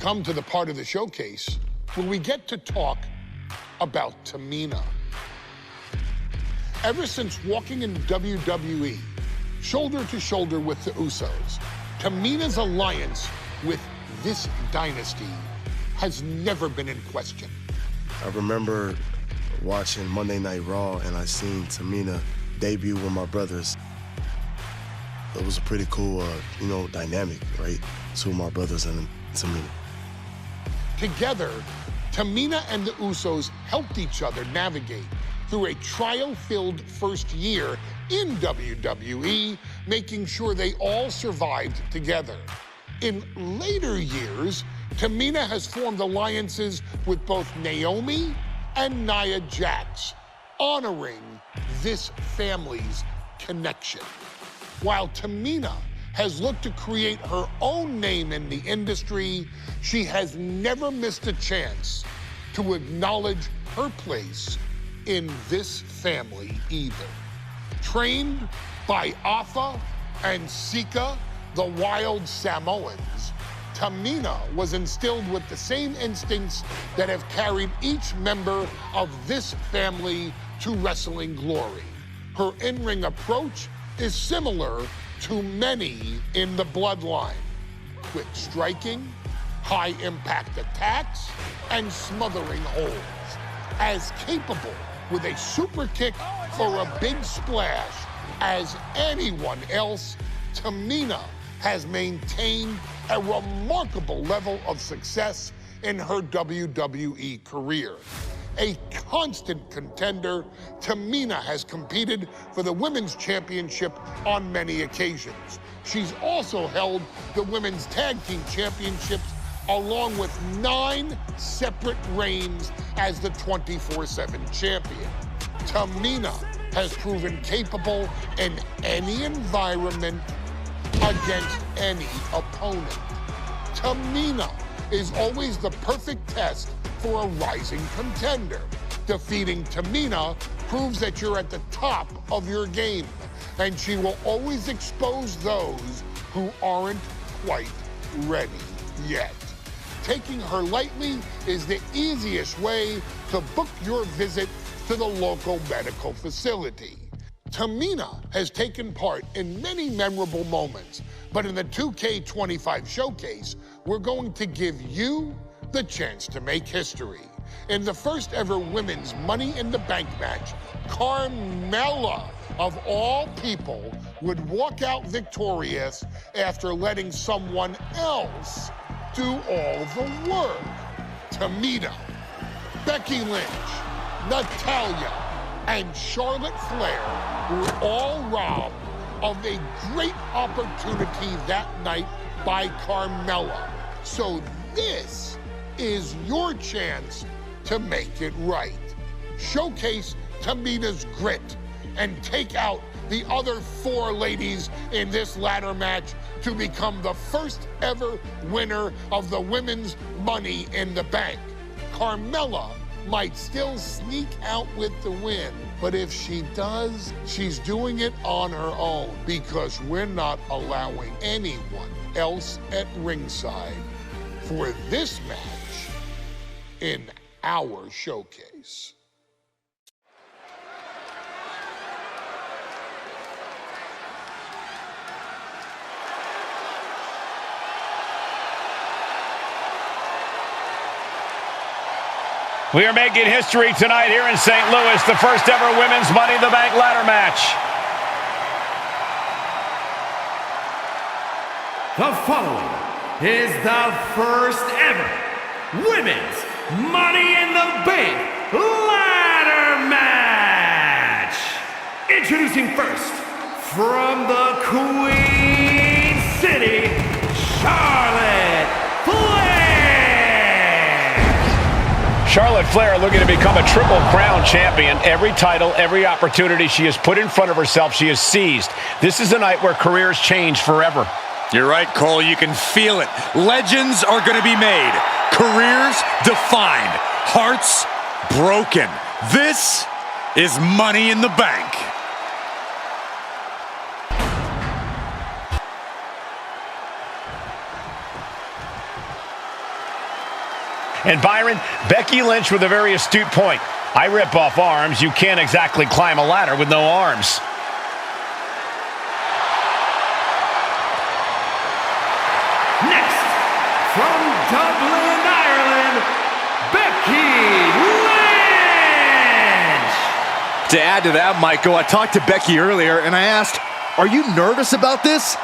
come to the part of the showcase where we get to talk about Tamina. Ever since walking in WWE, shoulder to shoulder with the Usos, Tamina's alliance with this dynasty has never been in question. I remember watching Monday Night Raw and I seen Tamina debut with my brothers. It was a pretty cool, dynamic, right? Two of my brothers and Tamina. Together, Tamina and the Usos helped each other navigate through a trial-filled first year in WWE, making sure they all survived together. In later years, Tamina has formed alliances with both Naomi and Nia Jax, honoring this family's connection. While Tamina has looked to create her own name in the industry, she has never missed a chance to acknowledge her place in this family either. Trained by Afa and Sika, the wild Samoans, Tamina was instilled with the same instincts that have carried each member of this family to wrestling glory. Her in-ring approach is similar to many in the bloodline. Quick striking, high-impact attacks, and smothering holds. As capable with a super kick or a big splash as anyone else, Tamina has maintained a remarkable level of success in her WWE career. A constant contender, Tamina has competed for the Women's Championship on many occasions. She's also held the Women's Tag Team Championships along with 9 separate reigns as the 24/7 champion. Tamina has proven capable in any environment against any opponent. Tamina is always the perfect test for a rising contender. Defeating Tamina proves that you're at the top of your game, and she will always expose those who aren't quite ready yet. Taking her lightly is the easiest way to book your visit to the local medical facility. Tamina has taken part in many memorable moments, but in the 2K25 showcase, we're going to give you the chance to make history. In the first ever women's Money in the Bank match, Carmella, of all people, would walk out victorious after letting someone else do all the work. Tamina, Becky Lynch, Natalya, and Charlotte Flair were all robbed of a great opportunity that night by Carmella. So this is your chance to make it right. Showcase Tamina's grit and take out the other 4 ladies in this ladder match to become the first ever winner of the Women's Money in the Bank. Carmella might still sneak out with the win, but if she does, she's doing it on her own because we're not allowing anyone else at ringside for this match in our showcase. We are making history tonight here in St. Louis, the first ever Women's Money in the Bank ladder match. The following is the first ever Women's Money in the Bank ladder match. Introducing first, from the Queen City, Charlotte Flair. Charlotte Flair looking to become a Triple Crown champion. Every title, every opportunity she has put in front of herself, she has seized. This is a night where careers change forever. You're right, Cole. You can feel it. Legends are going to be made. Careers defined. Hearts broken. This is Money in the Bank. And Byron, Becky Lynch with a very astute point. I rip off arms. You can't exactly climb a ladder with no arms. Next, from Dublin, Ireland, Becky Lynch! To add to that, Michael, I talked to Becky earlier and I asked, "Are you nervous about this?"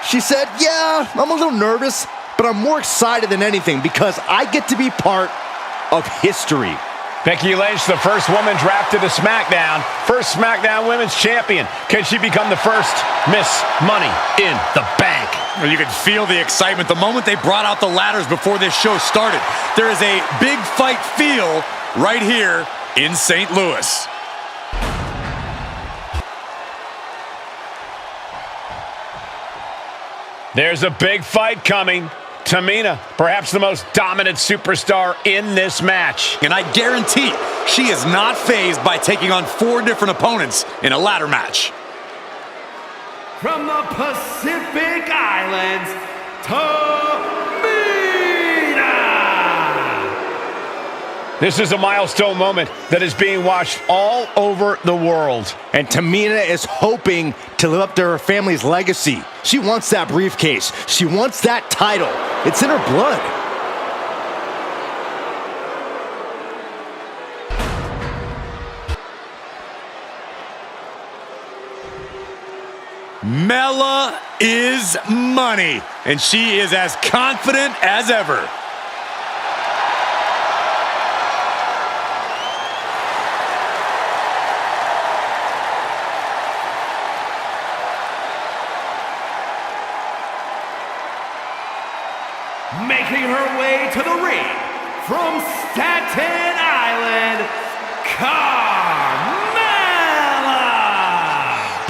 She said, "Yeah, I'm a little nervous, but I'm more excited than anything because I get to be part of history." Becky Lynch, the first woman drafted to SmackDown, first SmackDown Women's Champion. Can she become the first Miss Money in the Bank? Well, you could feel the excitement the moment they brought out the ladders before this show started. There is a big fight feel right here in St. Louis. There's a big fight coming. Tamina, perhaps the most dominant superstar in this match. And I guarantee she is not fazed by taking on 4 different opponents in a ladder match. From the Pacific Islands, Tamina! This is a milestone moment that is being watched all over the world. And Tamina is hoping to live up to her family's legacy. She wants that briefcase. She wants that title. It's in her blood. Mela is money, and she is as confident as ever. Making her way to the ring from Staten Island, Carmella!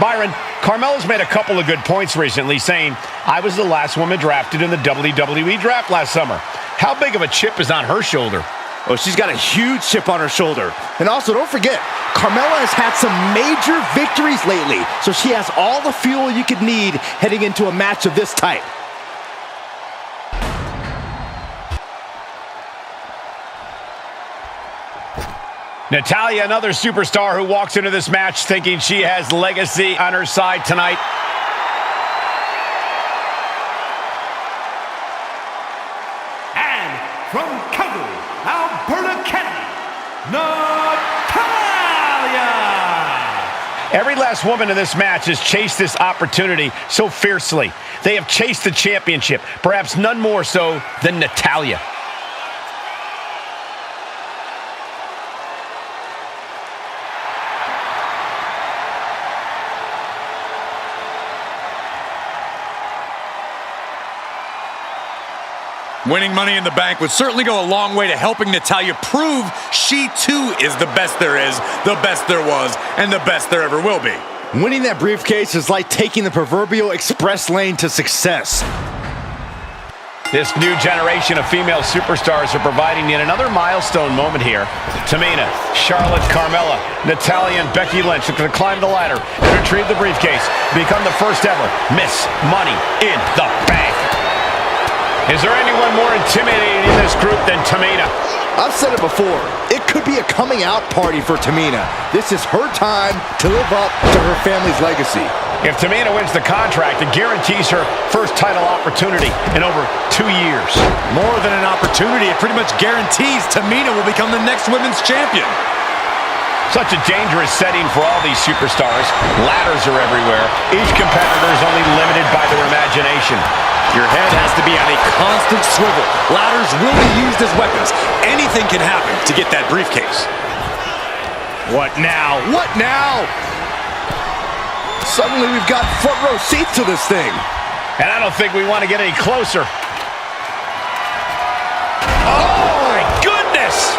Byron, Carmella's made a couple of good points recently, saying, "I was the last woman drafted in the WWE draft last summer." How big of a chip is on her shoulder? Oh, she's got a huge chip on her shoulder. And also, don't forget, Carmella has had some major victories lately, so she has all the fuel you could need heading into a match of this type. Natalya, another superstar who walks into this match thinking she has legacy on her side tonight. And from Calgary, Alberta, Canada, Natalya! Every last woman in this match has chased this opportunity so fiercely. They have chased the championship, perhaps none more so than Natalya. Winning Money in the Bank would certainly go a long way to helping Natalya prove she too is the best there is, the best there was, and the best there ever will be. Winning that briefcase is like taking the proverbial express lane to success. This new generation of female superstars are providing yet another milestone moment here. Tamina, Charlotte, Carmella, Natalya, and Becky Lynch are going to climb the ladder and retrieve the briefcase, become the first ever Miss Money in the Bank. Is there anyone more intimidating in this group than Tamina? I've said it before, it could be a coming out party for Tamina. This is her time to live up to her family's legacy. If Tamina wins the contract, it guarantees her first title opportunity in over 2 years. More than an opportunity, it pretty much guarantees Tamina will become the next women's champion. Such a dangerous setting for all these superstars. Ladders are everywhere. Each competitor is only limited by their imagination. Your head has to be on a constant swivel. Ladders will be used as weapons. Anything can happen to get that briefcase. What now? What now? Suddenly we've got front row seats to this thing. And I don't think we want to get any closer. Oh, my goodness!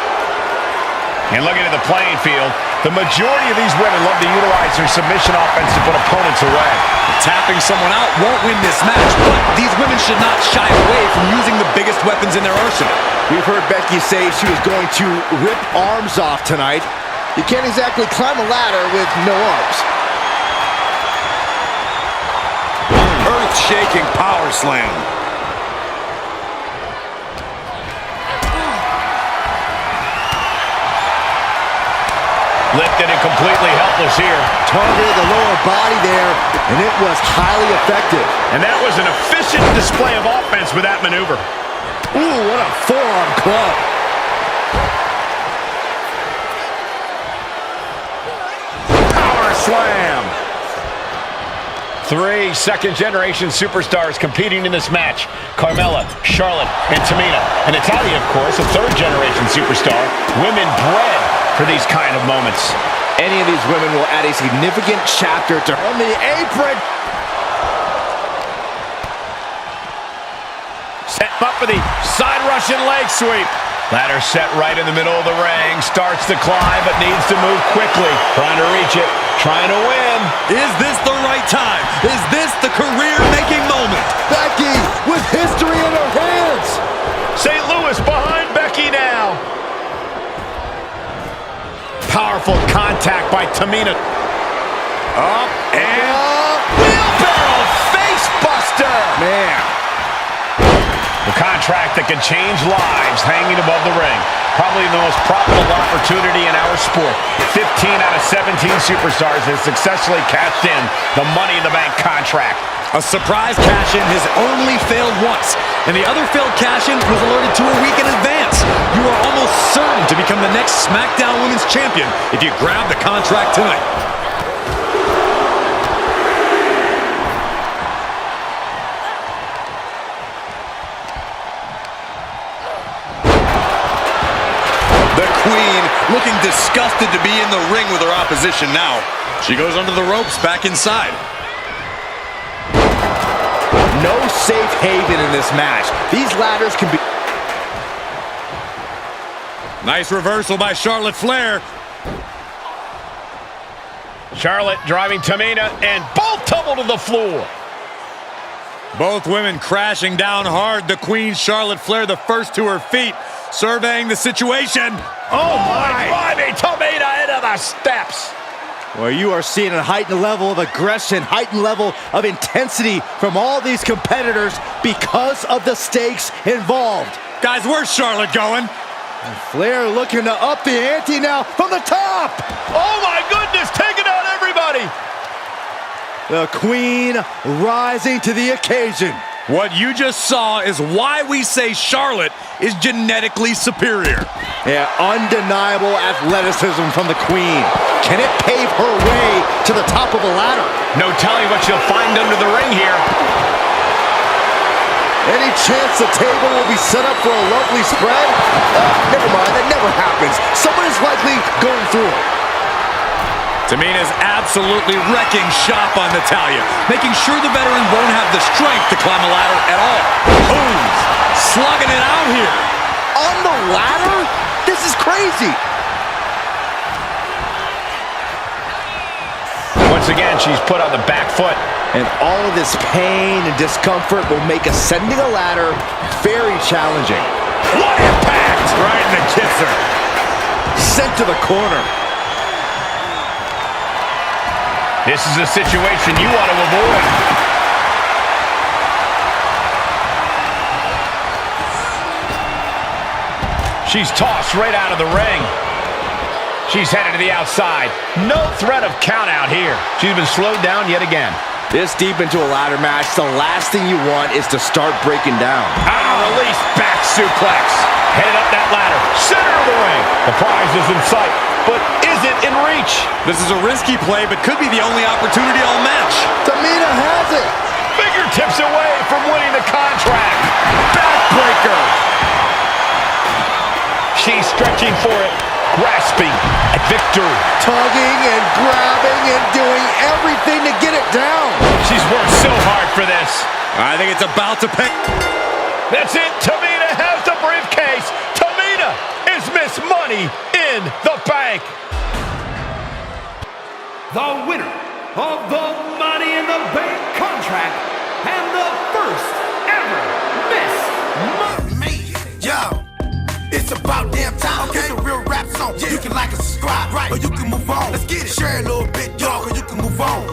And looking at the playing field, the majority of these women love to utilize their submission offense to put opponents away. Tapping someone out won't win this match, but these women should not shy away from using the biggest weapons in their arsenal. We've heard Becky say she was going to rip arms off tonight. You can't exactly climb a ladder with no arms. Earth-shaking power slam. Lifted and completely helpless here. Targeted the lower body there, and it was highly effective. And that was an efficient display of offense with that maneuver. Ooh, what a forearm club. Power slam. 3 second-generation superstars competing in this match. Carmella, Charlotte, and Tamina. And Natalya, of course, a third-generation superstar. Women bred for these kind of moments. Any of these women will add a significant chapter to on the apron. Set up for the side Russian leg sweep. Ladder set right in the middle of the ring. Starts to climb, but needs to move quickly. Trying to reach it. Trying to win. Is this the right time? Is this the career-making moment? Becky with history in her hands. St. Louis behind Becky now. Powerful contact by Tamina. Up and wheelbarrow face buster. Man. The contract that can change lives hanging above the ring. Probably the most profitable opportunity in our sport. 15 out of 17 superstars have successfully cashed in the Money in the Bank contract. A surprise cash-in has only failed once, and the other failed cash-in was alerted to a week in advance. You are almost certain to become the next SmackDown Women's Champion if you grab the contract tonight. The Queen looking disgusted to be in the ring with her opposition now. She goes under the ropes back inside. No safe haven in this match. These ladders can be... Nice reversal by Charlotte Flair. Charlotte driving Tamina, and both tumble to the floor. Both women crashing down hard. The Queen, Charlotte Flair, the first to her feet, surveying the situation. Oh my! Driving Tamina into the steps. Well, you are seeing a heightened level of aggression, heightened level of intensity from all these competitors because of the stakes involved. Guys, where's Charlotte going? And Flair looking to up the ante now from the top. Oh my goodness, taking out everybody. The Queen rising to the occasion. What you just saw is why we say Charlotte is genetically superior. Yeah, undeniable athleticism from the Queen. Can it pave her way to the top of the ladder? No telling what she'll find under the ring here. Any chance the table will be set up for a lovely spread? Never mind, that never happens. Someone is likely going through it. Tamina's absolutely wrecking shop on Natalya, making sure the veteran won't have the strength to climb a ladder at all. Boom! Slugging it out here. On the ladder? This is crazy. Once again, she's put on the back foot. And all of this pain and discomfort will make ascending a ladder very challenging. What impact! Right in the kisser. Sent to the corner. This is a situation you want to avoid. She's tossed right out of the ring. She's headed to the outside. No threat of count out here. She's been slowed down yet again. This deep into a ladder match, the last thing you want is to start breaking down. Release back suplex. Headed up that ladder. Center of the ring. The prize is in sight, but is it in reach? This is a risky play, but could be the only opportunity all match. Tamina has it. Fingertips away from winning the contract. Backbreaker. She's stretching for it. Grasping at victory. Tugging and grabbing and doing everything to get it down. She's worked so hard for this. I think it's about to pick. That's it. Tamina has the briefcase. Tamina is Miss Money in the Bank. The winner of the Money in the Bank contract and the first ever Miss Money. Yo, it's about damn time. Okay, it's a real rap song. Yeah. You can like and subscribe, right? Or you can move on. Let's get it. Share a little bit, y'all, or you can move on.